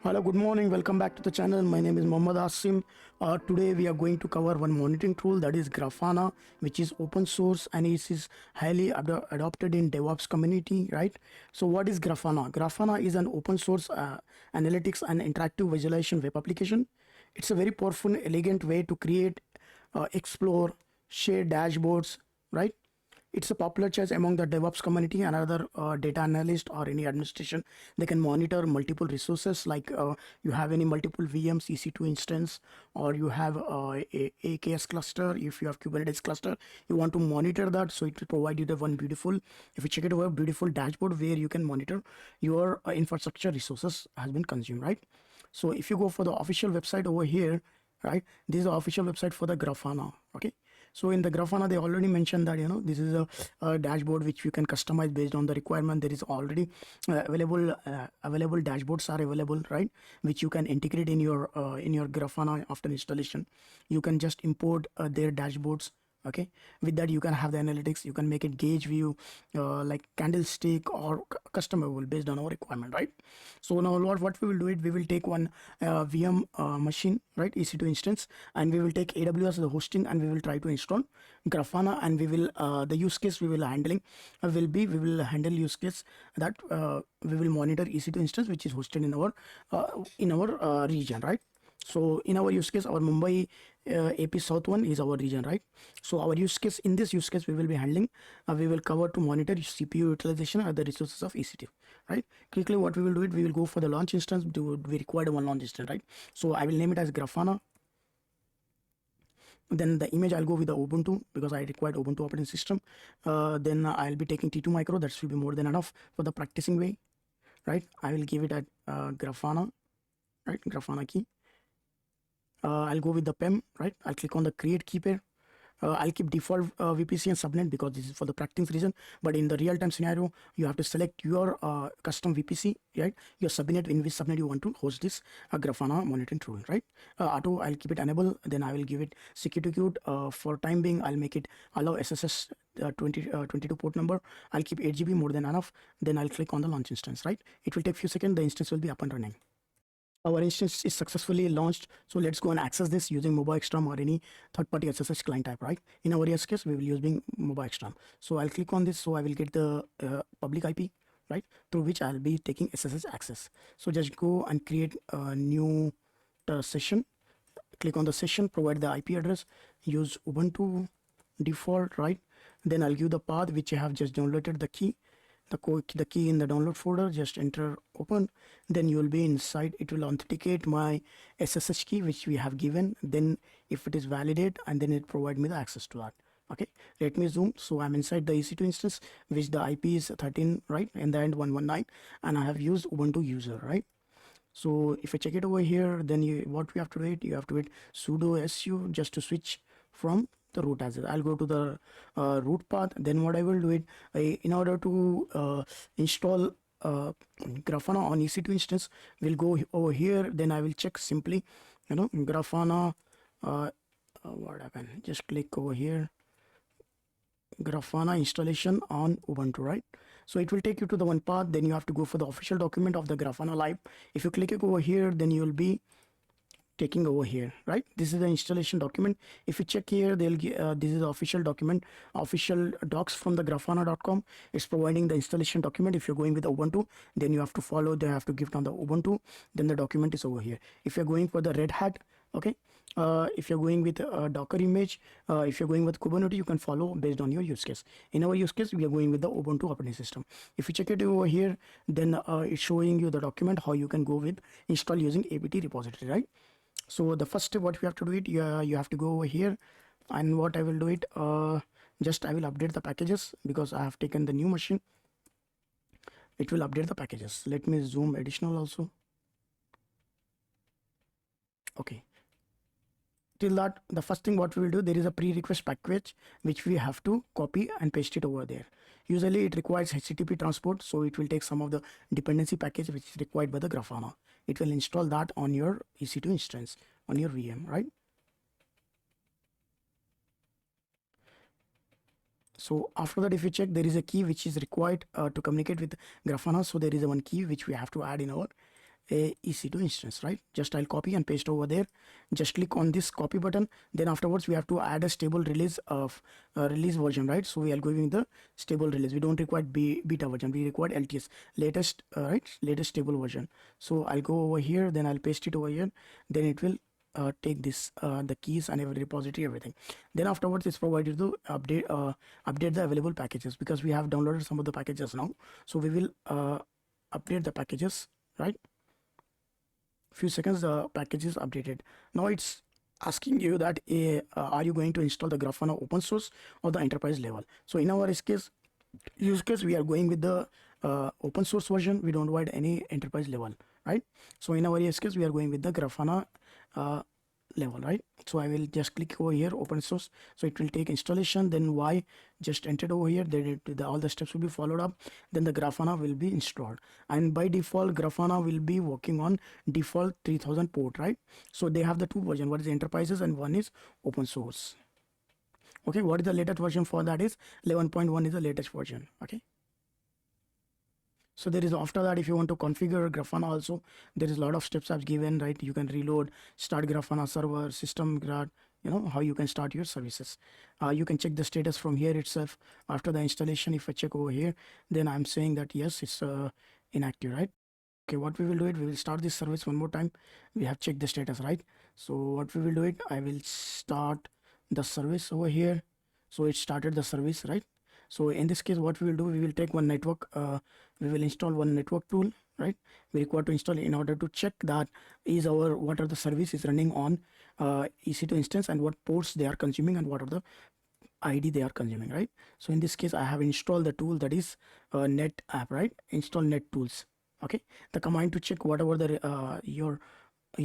Hello, good morning. Welcome back to the channel. My name is Mohammad Asim. Today we are going to cover one monitoring tool, that is Grafana, which is open source and it is highly adopted in DevOps community, right? So what is Grafana? Grafana is an open source analytics and interactive visualization web application. It's a very powerful, elegant way to create, explore, share dashboards, right? It's a popular choice among the DevOps community and other data analyst or any administration. They can monitor multiple resources, like you have any multiple VMs, EC2 instance, or you have a AKS cluster. If you have Kubernetes cluster, you want to monitor that. So it will provide you the one beautiful, if you check it over, beautiful dashboard where you can monitor your infrastructure resources has been consumed, right? So if you go for the official website over here, right, this is the official website for the Grafana. Okay, so in the Grafana they already mentioned that this is a dashboard which you can customize based on the requirement. There is already available dashboards are available, right, which you can integrate in your Grafana. After installation you can just import their dashboards. Okay, with that you can have the analytics, you can make it gauge view, like candlestick or customizable based on our requirement, right? So now what we will do it, we will take one VM machine, right, EC2 instance, and we will take AWS the hosting, and we will try to install Grafana, and we will the use case we will handling we will handle use case that we will monitor EC2 instance which is hosted in our region, right? So in our use case, our Mumbai AP South one is our region, right? So our use case, in this use case we will be handling, we will cover to monitor CPU utilization at the resources of EC2, right? Quickly what we will do it, we will go for the launch instance. We require one launch instance, right? So I will name it as Grafana. Then the image I'll go with the Ubuntu because I required Ubuntu operating system. Then I'll be taking T2 micro, that should be more than enough for the practicing way, right? I will give it at Grafana, right? Grafana key. I'll go with the PEM, right? I'll click on the create key pair. I'll keep default VPC and subnet because this is for the practice reason. But in the real-time scenario, you have to select your custom VPC, right? Your subnet, in which subnet you want to host this Grafana monitoring tool, right? Auto, I'll keep it enable. Then I will give it security queued. For time being, I'll make it allow SSS 22 port number. I'll keep 8 GB, more than enough. Then I'll click on the launch instance, right? It will take few seconds. The instance will be up and running. Our instance is successfully launched. So let's go and access this using MobaXterm or any third-party SSH client type, right? In our use case, we will use being MobaXterm. So I'll click on this. So I will get the public IP, right, through which I'll be taking SSH access. So just go and create a new session. Click on the session, provide the IP address, use Ubuntu default, right? Then I'll give the path which I have just downloaded the key. The key in the download folder, just enter open. Then you will be inside. It will authenticate my SSH key which we have given. Then if it is validate, and then it provide me the access to that. Okay, let me zoom. So I'm inside the EC2 instance which the IP is 13, right, and the end 119, and I have used Ubuntu user, right? So if I check it over here, then what we have to do, you have to hit sudo su just to switch from the root as well. I'll go to the root path. Then what I will do it, in order to install Grafana on EC2 instance, we'll go over here. Then I will check simply, Grafana. What happened? Just click over here. Grafana installation on Ubuntu, right? So it will take you to the one path. Then you have to go for the official document of the Grafana live. If you click it over here, then you will be taking over here, right? This is the installation document. If you check here, they'll give this is the official document, official docs from the grafana.com. It's providing the installation document. If you're going with Ubuntu, then you have to follow, they have to give it on the Ubuntu. Then the document is over here. If you're going for the Red Hat, okay, if you're going with a Docker image, if you're going with Kubernetes, you can follow based on your use case. In our use case, we are going with the Ubuntu operating system. If you check it over here, then it's showing you the document how you can go with install using apt repository, right? So the first step what we have to do it, you have to go over here, and what I will do it, just I will update the packages because I have taken the new machine. It will update the packages. Let me zoom additional also. Okay, till that, the first thing what we will do, there is a pre-request package which we have to copy and paste it over there. Usually it requires HTTP transport, so it will take some of the dependency package which is required by the Grafana. It will install that on your EC2 instance, on your VM, right? So after that, if you check, there is a key which is required to communicate with Grafana. So there is a one key which we have to add in our a EC2 instance, right? Just I'll copy and paste over there. Just click on this copy button. Then afterwards we have to add a stable release of release version, right? So we are going with the stable release. We don't require beta version. We require LTS, latest, right? Latest stable version. So I'll go over here. Then I'll paste it over here. Then it will take this the keys and every repository, everything. Then afterwards it's provided to update the available packages, because we have downloaded some of the packages now. So we will update the packages, right? Few seconds, the package is updated. Now it's asking you that are you going to install the Grafana open source or the enterprise level? So in our use case we are going with the open source version. We don't want any enterprise level, right? So in our use case we are going with the Grafana level, right? So I will just click over here, open source. So it will take installation. Then why just entered over here. Then all the steps will be followed up. Then the Grafana will be installed, and by default Grafana will be working on default 3000 port, right? So they have the two versions. One is enterprises and one is open source. Okay, what is the latest version for that is 11.1 is the latest version. Okay, so there is, after that, if you want to configure Grafana also, there is a lot of steps I've given, right? You can reload, start Grafana server, system grad, you know how you can start your services. You can check the status from here itself. After the installation, if I check over here, then I'm saying that yes, it's inactive, right? Okay, what we will do it, we will start this service one more time. We have checked the status, right? So what we will do it, I will start the service over here. So it started the service, right? So in this case, what we will do, we will take one network, we will install one network tool, right? We require to install in order to check that is what are the services running on EC2 instance and what ports they are consuming and what are the ID they are consuming, right? So in this case, I have installed the tool that is net app, right? Install net tools. Okay, the command to check whatever the your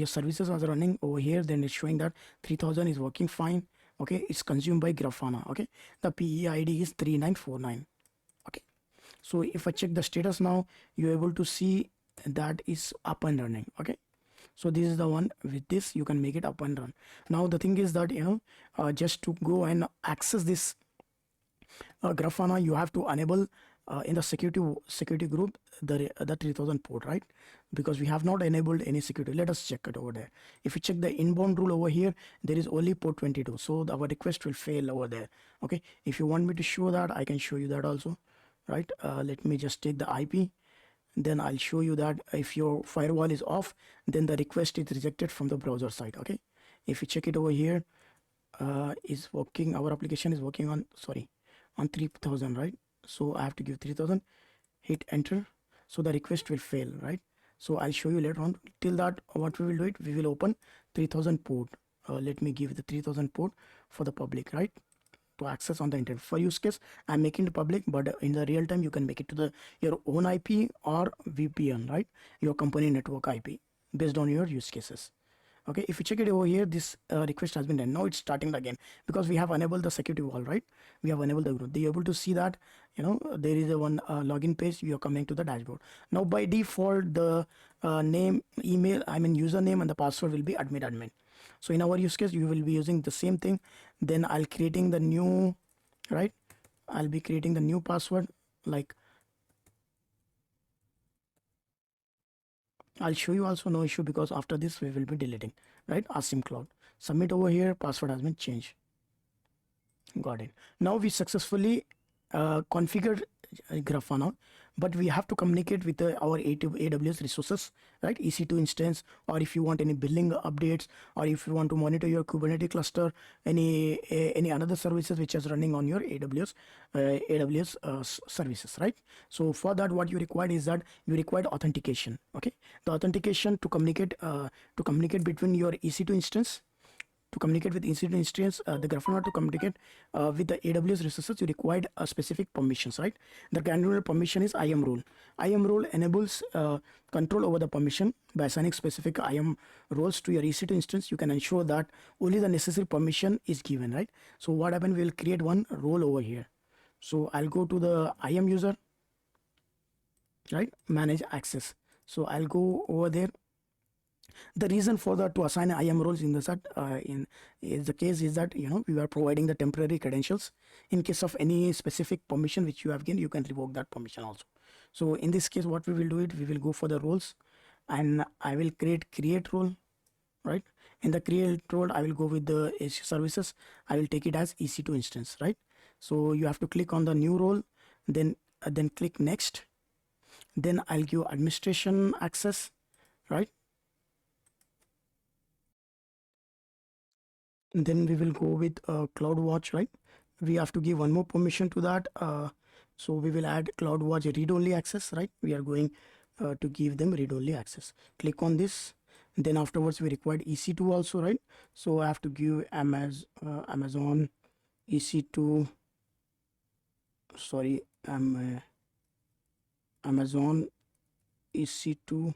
services are running over here, then it's showing that 3000 is working fine. Okay, it's consumed by Grafana. Okay, the PEID is 3949. Okay, so if I check the status now, you're able to see that is up and running. Okay, so this is the one. With this you can make it up and run. Now the thing is that, you know, just to go and access this Grafana, you have to enable in the security group the 3000 port, right? Because we have not enabled any security. Let us check it over there. If you check the inbound rule over here, there is only port 22, so our request will fail over there. Okay, if you want me to show that, I can show you that also, right? Let me just take the IP, then I'll show you that if your firewall is off, then the request is rejected from the browser side. Okay, if you check it over here, is working, our application is working on, sorry, on 3000, right? So I have to give 3000, hit enter, so the request will fail, right? So I'll show you later on. Till that, what we will do it, we will open 3000 port. Let me give the 3000 port for the public, right, to access on the internet. For use case, I'm making it public, but in the real time you can make it to your own IP or VPN, right? Your company network IP based on your use cases. Okay, if you check it over here, this request has been done. Now it's starting again because we have enabled the security wall, right? We have enabled the group. They're able to see that, you know, there is a one login page. You are coming to the dashboard. Now by default, the name, email, username and the password will be admin. So in our use case, you will be using the same thing. Then I'll creating the new, right? I'll be creating the new password, like I'll show you also, no issue, because after this we will be deleting, right? Asim Cloud. Submit over here, password has been changed. Got it. Now we successfully configured Grafana, but we have to communicate with our AWS resources, right? EC2 instance, or if you want any billing updates, or if you want to monitor your Kubernetes cluster, any another services which is running on your AWS services, right? So for that, what you require is that you require authentication. Okay, the authentication to communicate between your EC2 instance. To communicate with EC2 instance, the Grafana to communicate with the AWS resources, you required a specific permissions, right? The granular permission is IAM role. IAM role enables control over the permission. By assigning specific IAM roles to your EC2 instance, you can ensure that only the necessary permission is given, right? So what happens, we will create one role over here. So I'll go to the IAM user, right? Manage access. So I'll go over there. The reason for that to assign IAM roles in the set is the case is that, you know, we are providing the temporary credentials. In case of any specific permission which you have gained, you can revoke that permission also. So in this case, what we will do it, we will go for the roles. and I will create role, right? In the create role, I will go with the AC services. I will take it as EC2 instance, right? So you have to click on the new role, then click next. Then I'll give administration access, right? And then we will go with CloudWatch, right? We have to give one more permission to that. So we will add CloudWatch read-only access, right? We are going to give them read-only access. Click on this. Then afterwards we required EC2 also, right? So I have to give Amazon EC2, sorry, Amazon EC2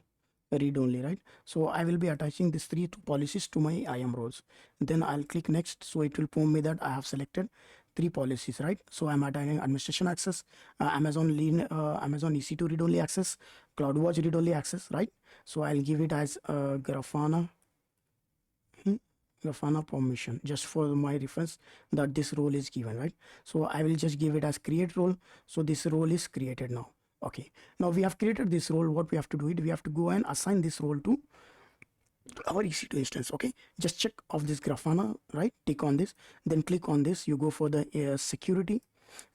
read only, right? So I will be attaching these two policies to my IAM roles. Then I'll click next. So it will prompt me that I have selected 3 policies, right? So I'm attaching administration access, Amazon EC2 read only access, CloudWatch read only access, right? So I'll give it as Grafana. Grafana permission, just for my reference that this role is given, right? So I will just give it as create role. So this role is created now. Okay, now we have created this role. What we have to do it, we have to go and assign this role to our EC2 instance. Okay, just check off this Grafana, right? Tick on this, then click on this. You go for the security,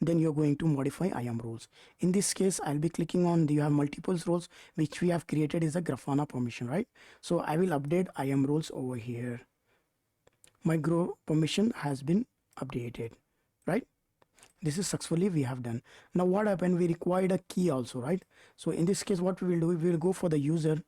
then you're going to modify IAM roles. In this case, I'll be clicking on you have multiple roles which we have created is a Grafana permission, right? So I will update IAM roles over here. My grow permission has been updated, right? This is successfully we have done. Now what happened, we required a key also, right? So in this case, what we will do, we will go for the user.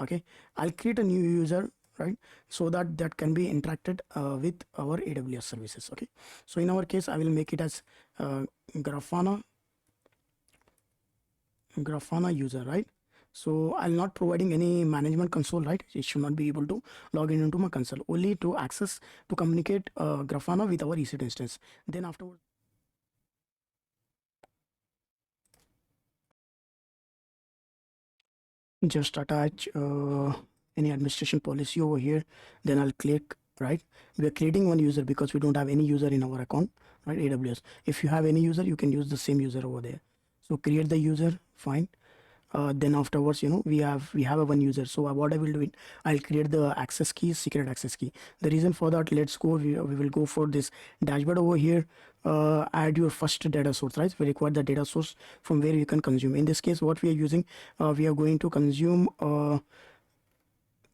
Okay, I'll create a new user, right? So that can be interacted with our AWS services. Okay, so in our case, I will make it as Grafana user, right? So I'll not providing any management console, right? It should not be able to log in into my console, only to access to communicate Grafana with our EC2 instance. Then afterwards, just attach any administration policy over here. Then I'll click, right? We are creating one user because we don't have any user in our account, right? AWS. If you have any user, you can use the same user over there. So create the user, fine. Then afterwards, we have a one user. So what I will do it, I'll create the access key, secret access key. The reason for that, let's go, we will go for this dashboard over here. Add your first data source, right? We require the data source from where you can consume. In this case, what we are using, we are going to consume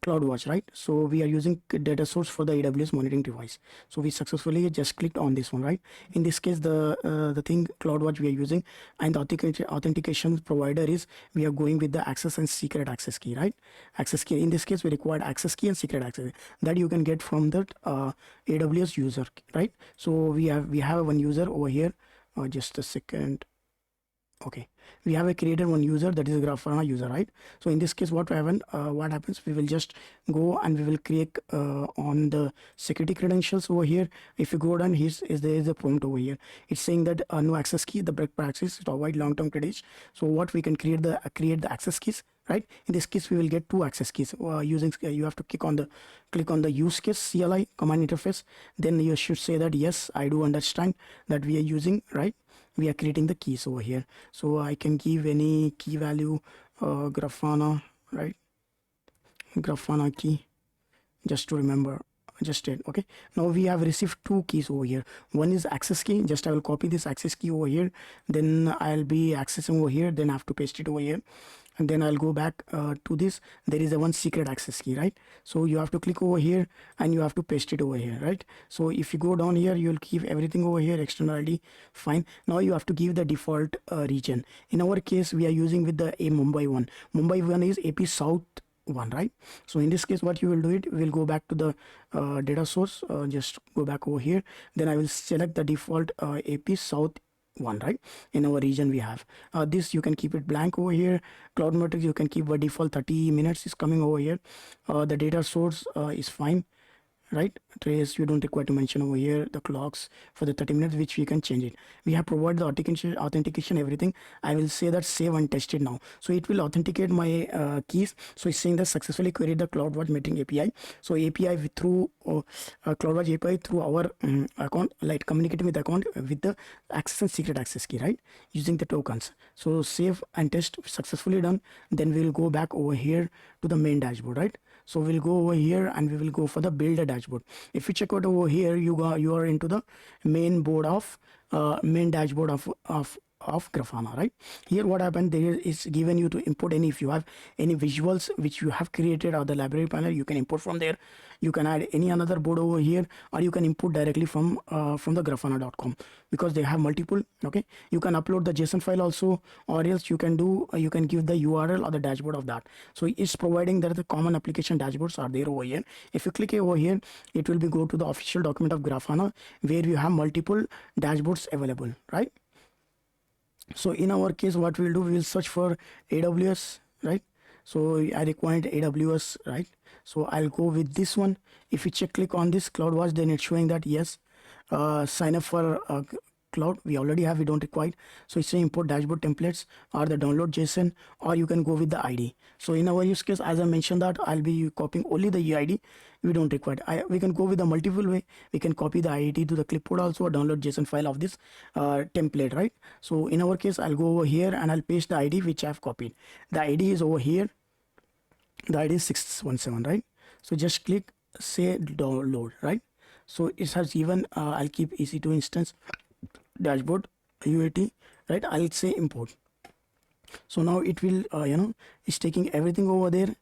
CloudWatch, right? So we are using data source for the AWS monitoring device. So we successfully just clicked on this one, right? In this case, the thing CloudWatch we are using, and the authentication provider is we are going with the access and secret access key, right? Access key. In this case, we required access key and secret access that you can get from that AWS user, right? So we have one user over here. Just a second. Okay, we have created one user, that is a Grafana user, right? So in this case, what happens, we will just go and we will click on the security credentials over here. If you go down, there is a prompt over here. It's saying that no access key, the best practice to avoid long-term credits. So what we can create the access keys, right? In this case, we will get 2 access keys using. You have to click on the use case CLI command interface. Then you should say that yes, I do understand that we are using, right? We are creating the keys over here. So I can give any key value, Grafana, right? Grafana key, just to remember. Just it. Okay, now we have received 2 keys over here. One is access key. Just I will copy this access key over here, then I'll be accessing over here, then I have to paste it over here, and then I'll go back to this. There is a one secret access key, right? So you have to click over here and you have to paste it over here, right? So if you go down here, you'll keep everything over here, external ID, fine. Now you have to give the default region. In our case, we are using with the Mumbai one. Mumbai one is AP South one, right? So in this case, what you will do it, we'll go back to the data source, just go back over here, then I will select the default AP South one, right? In our region we have this, you can keep it blank over here. Cloud metrics, you can keep by default 30 minutes is coming over here. The data source is fine, right? trace. You don't require to mention over here the clocks for the 30 minutes, which we can change it. We have provided the authentication everything. I will say that save and test it now. So it will authenticate my keys. So it's saying that successfully queried the CloudWatch meeting API. So API through CloudWatch API through our account, like communicating with the account with the access and secret access key, right, using the tokens. So save and test successfully done. Then we'll go back over here to the main dashboard, right? So we'll go over here and we will go for the build a dashboard. If you check out over here, you are into the main dashboard of Grafana, right? Here what happened, there is given you to import any, if you have any visuals which you have created or the library panel, you can import from there. You can add any another board over here, or you can import directly from the grafana.com, because they have multiple. Okay, you can upload the JSON file also, or else you can give the URL or the dashboard of that. So it's providing that the common application dashboards are there over here. If you click over here, it will be go to the official document of Grafana, where you have multiple dashboards available, right? So in our case, what we'll do, we'll search for AWS, right? So I required AWS, right? So I'll go with this one. If you click on this CloudWatch, then it's showing that yes, sign up for cloud. We already have, we don't require. So it's saying import dashboard templates or the download JSON, or you can go with the ID. So in our use case, as I mentioned that I'll be copying only the UID. We don't require. We can go with the multiple way. We can copy the ID to the clipboard also, or download JSON file of this template, right? So in our case, I'll go over here and I'll paste the ID which I've copied. The ID is over here. The ID is 617, right? So just click say download, right? So it has given I'll keep EC2 instance dashboard UAT, right? I'll say import. So now it will it's taking everything over there.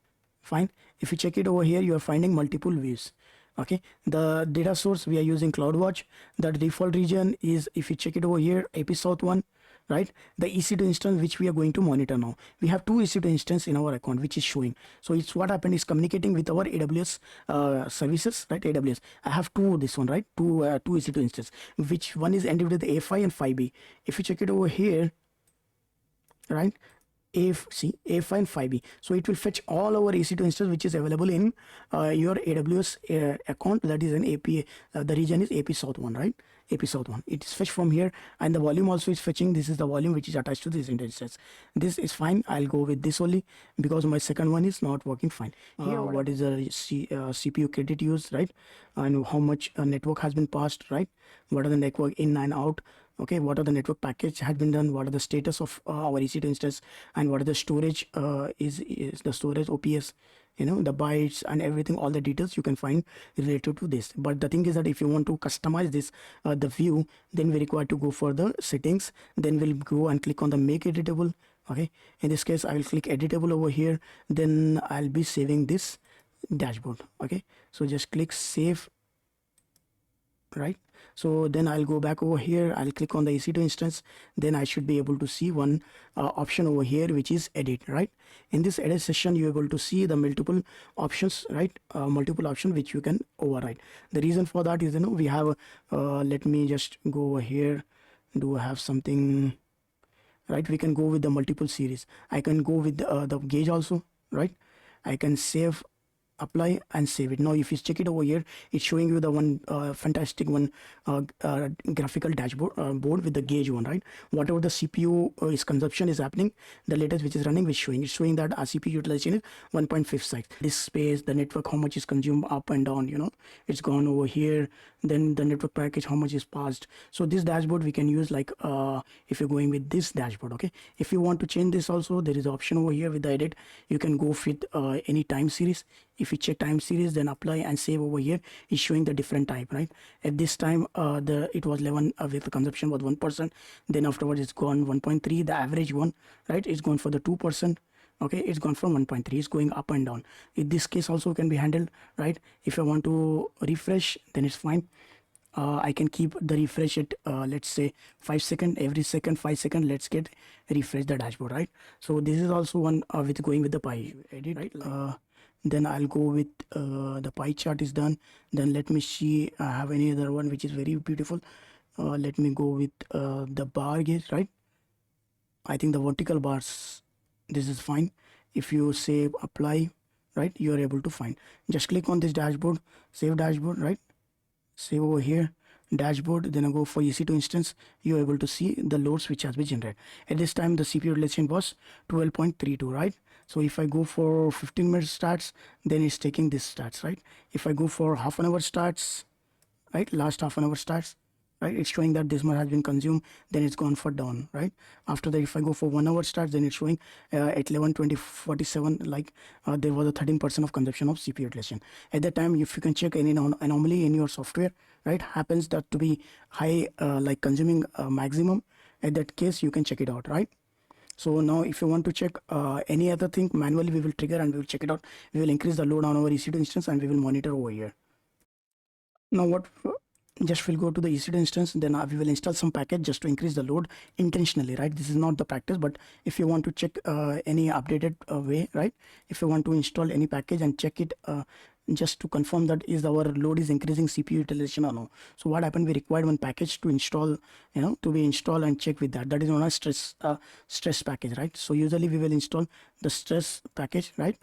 Fine. If you check it over here, you are finding multiple views. Okay, the data source we are using CloudWatch. The default region is, if you check it over here, AP South 1, right? The EC2 instance which we are going to monitor now. We have two EC2 instance in our account which is showing. So it's what happened is communicating with our AWS services, right? AWS. I have this one, right? Two EC2 instance, which one is ended with A5 and 5B. If you check it over here, right? A5 and 5B. So it will fetch all our EC2 instance which is available in your AWS account. That is an AP. The region is AP South 1, right? AP South 1. It is fetched from here, and the volume also is fetching. This is the volume which is attached to this instance. This is fine. I'll go with this only because my second one is not working fine. Here, what is the CPU credit used, right? And how much network has been passed, right? What are the network in and out? Okay, what are the network package has been done? What are the status of our EC2 instance, and what are the storage is the storage OPS, the bytes and everything, all the details you can find related to this. But the thing is that if you want to customize this the view, then we require to go for the settings. Then we'll go and click on the make editable. Okay, in this case I will click editable over here. Then I'll be saving this dashboard. Okay, so just click save, right? So then I'll go back over here. I'll click on the EC2 instance. Then I should be able to see one option over here, which is edit, right? In this edit session, you're able to see the multiple options, right? Multiple options which you can override. The reason for that is, we have, let me just go over here. Do I have something, right? We can go with the multiple series. I can go with the gauge also, right? I can save, apply and save it. Now if you check it over here, it's showing you the one fantastic one graphical dashboard board with the gauge one, right? Whatever the CPU is consumption is happening, the latest which is running is showing that our CPU utilization is 1.56. This space, the network, how much is consumed up and down, it's gone over here. Then the network package, how much is passed. So this dashboard we can use like if you're going with this dashboard. Okay, if you want to change this also, there is an option over here with the edit. You can go with any time series. If you check time series, then apply and save over here, is showing the different type, right? At this time it was 11 with the consumption was 1%. Then afterwards it's gone 1.3. The average one, right, is gone for the 2%. Okay, it's gone from 1.3. It's going up and down. In this case also can be handled, right? If I want to refresh, then it's fine. I can keep the refresh at let's say 5 seconds. Every second 5 seconds, let's get refresh the dashboard, right? So this is also one with going with the pie edit, right? Then I'll go with the pie chart is done. Then let me see, I have any other one which is very beautiful. Let me go with the bar gauge, right? I think the vertical bars, this is fine. If you save, apply, right, you are able to find. Just click on this dashboard, save dashboard, right? Save over here, dashboard, then I go for EC2 instance, you're able to see the loads which has been generated. At this time, the CPU utilization was 12.32, right? So if I go for 15 minutes stats, then it's taking this stats, right? If I go for half an hour stats, right, last half an hour starts, right, it's showing that this much has been consumed, then it's gone for down, right? After that, if I go for 1 hour starts, then it's showing at 11:20:47, like there was a 13% of consumption of CPU utilization. At that time, if you can check any anomaly in your software, right, happens that to be high, like consuming maximum, at that case you can check it out, right? So now if you want to check any other thing manually, we will trigger and we will check it out. We will increase the load on our EC2 instance and we will monitor over here. Now what, just we'll go to the EC2 instance, then we will install some package just to increase the load intentionally, right? This is not the practice, but if you want to check any updated way, right? If you want to install any package and check it just to confirm that is our load is increasing CPU utilization or no. So what happened, we required one package to install, to be installed and check with that. That is known as stress package, right? So usually we will install the stress package, right?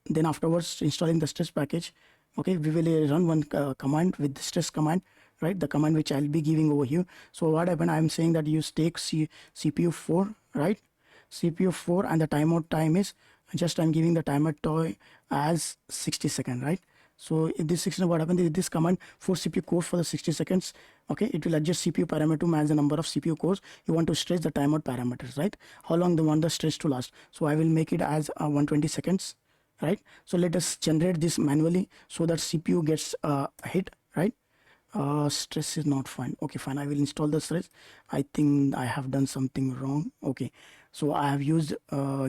Then afterwards installing the stress package, okay, we will run one command with the stress command, right? The command which I'll be giving over here. So what happened, I'm saying that you take CPU 4, right? CPU 4, and the timeout time is just, I'm giving the timer toy as 60 seconds, right? So in this 60, what happened is this command for CPU cores for the 60 seconds, okay, it will adjust CPU parameter to match the number of CPU cores you want to stretch the timeout parameters, right? How long they want the stretch to last. So I will make it as 120 seconds, right? So let us generate this manually so that CPU gets hit, right? Stress is not fine. Okay, fine, I will install the stress. I think I have done something wrong. Okay, so I have used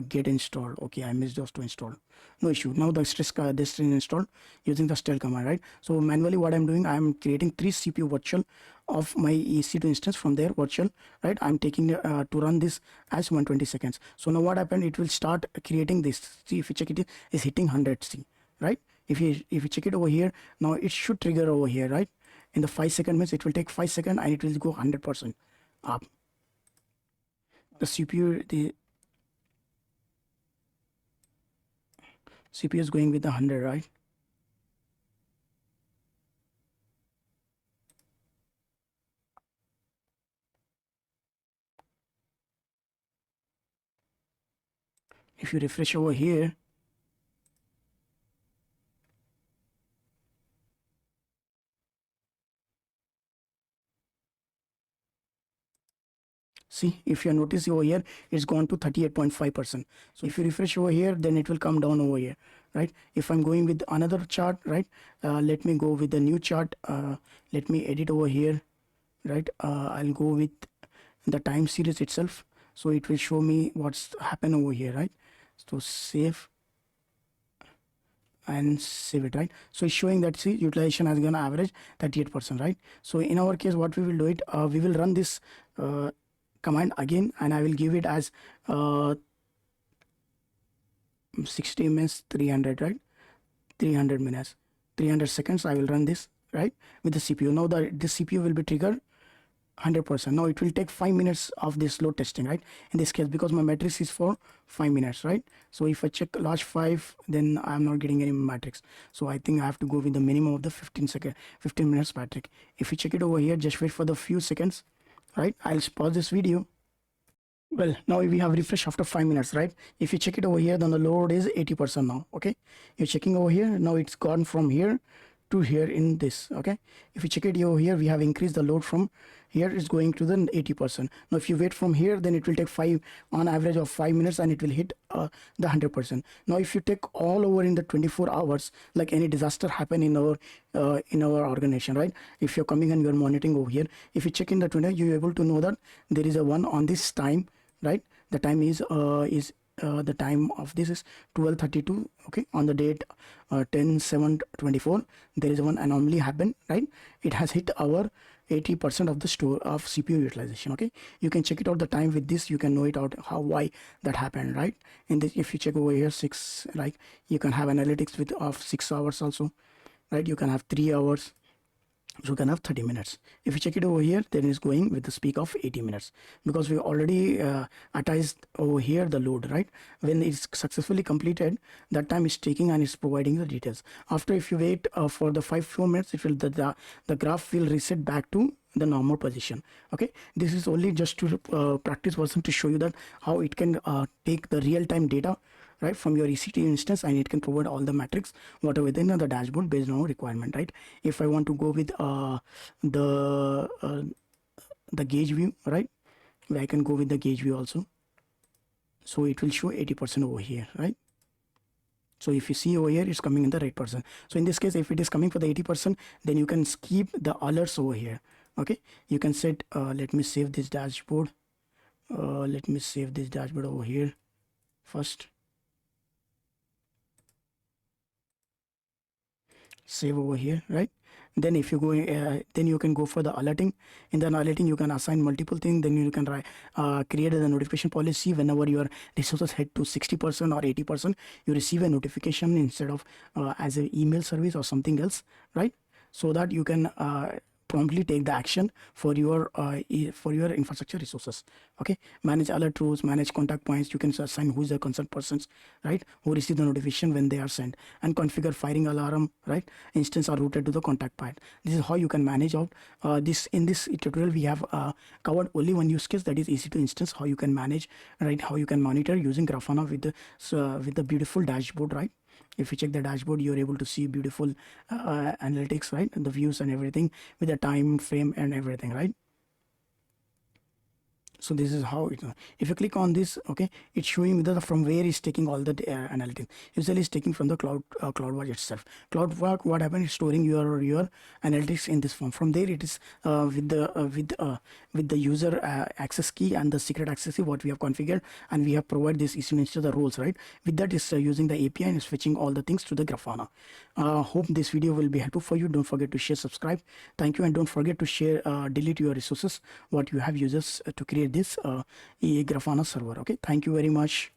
get installed. Okay, I missed those to install. No issue. Now the stress this is installed using the stell command, right? So manually what I'm doing, I'm creating 3 CPU virtual of my EC2 instance from there virtual, right? I'm taking to run this as 120 seconds. So now what happened, it will start creating this. See, if you check it, is hitting 100. See, right? If you check it over here, now it should trigger over here, right? In the 5 second means it will take 5 seconds and it will go 100% up. The CPU is going with the 100, right? If you refresh over here, see, if you notice over here, it's gone to 38.5%. So if you refresh over here, then it will come down over here, right? If I'm going with another chart, right? Let me go with the new chart. Let me edit over here, right? I'll go with the time series itself. So it will show me what's happened over here, right? So save and save it, right? So it's showing that, see, utilization has gone average 38%, right? So in our case, what we will do it, we will run this command again, and I will give it as 60 minutes 300, right? 300 minutes 300 seconds. I will run this, right, with the CPU. Now the CPU will be triggered 100%. Now it will take 5 minutes of this load testing, right? In this case, because my matrix is for 5 minutes, right? So if I check last 5, then I'm not getting any matrix. So I think I have to go with the minimum of the 15 minutes matrix. If you check it over here, just wait for the few seconds, right? I'll pause this video. Well, now we have refresh after 5 minutes, right? If you check it over here, then the load is 80% now, okay? You're checking over here, now it's gone from here to here in this, okay? If you check it over here, we have increased the load from here, it's going to the 80%. Now if you wait from here, then it will take on average of 5 minutes, and it will hit the 100%. Now if you take all over in the 24 hours, like any disaster happen in our organization, right? If you're coming and you're monitoring over here, if you check in the 20, you're able to know that there is a one on this time, right? The time is the time of this is 12:32, okay? On the date 10/7/24, there is one anomaly happened, right? It has hit our 80% of the store of CPU utilization, okay? You can check it out the time with this, you can know it out why that happened, right? In this, if you check over here 6, like you can have analytics with of 6 hours also, right? You can have 3 hours, So you can have 30 minutes. If you check it over here, then it's going with the speak of 80 minutes because we already attached over here the load, right? When it's successfully completed, that time is taking and it's providing the details. After, if you wait for the 5-4 minutes, it will the graph will reset back to the normal position. Okay, this is only just to practice version to show you that how it can take the real-time data, right, from your EC2 instance, and it can provide all the metrics what are within the dashboard based on requirement, right? If I want to go with the gauge view, right, where I can go with the gauge view also, so it will show 80% over here, right? So if you see over here, it's coming in the right person. So in this case, if it is coming for the 80%, then you can skip the alerts over here. Okay, you can set let me save this dashboard. Let me save this dashboard over here first. Save over here, right? Then if you go then you can go for the alerting. In the alerting, you can assign multiple things. Then you can create a notification policy. Whenever your resources head to 60% or 80%, you receive a notification instead of as an email service or something else, right? So that you can promptly take the action for your infrastructure resources. Okay, manage alert rules, manage contact points. You can assign who's the concerned persons, right, who receive the notification when they are sent, and configure firing alarm, right? Instance are routed to the contact point. This is how you can manage out this. In this tutorial, we have covered only one use case, that is EC2 instance, how you can manage, right, how you can monitor using Grafana with the beautiful dashboard, right? If you check the dashboard, you're able to see beautiful analytics, right, and the views and everything with the time frame and everything, right? So this is how it, if you click on this, okay, it's showing the from where it's taking all the analytics. Usually it's taking from the CloudWatch itself. CloudWatch, what happens is storing your analytics in this form. From there it is with the user access key and the secret access key what we have configured, and we have provided this instance to the roles, right? With that is using the API and switching all the things to the Grafana. Hope this video will be helpful for you. Don't forget to share, subscribe. Thank you, and don't forget to share delete your resources what you have users to create this Grafana server. Okay, thank you very much.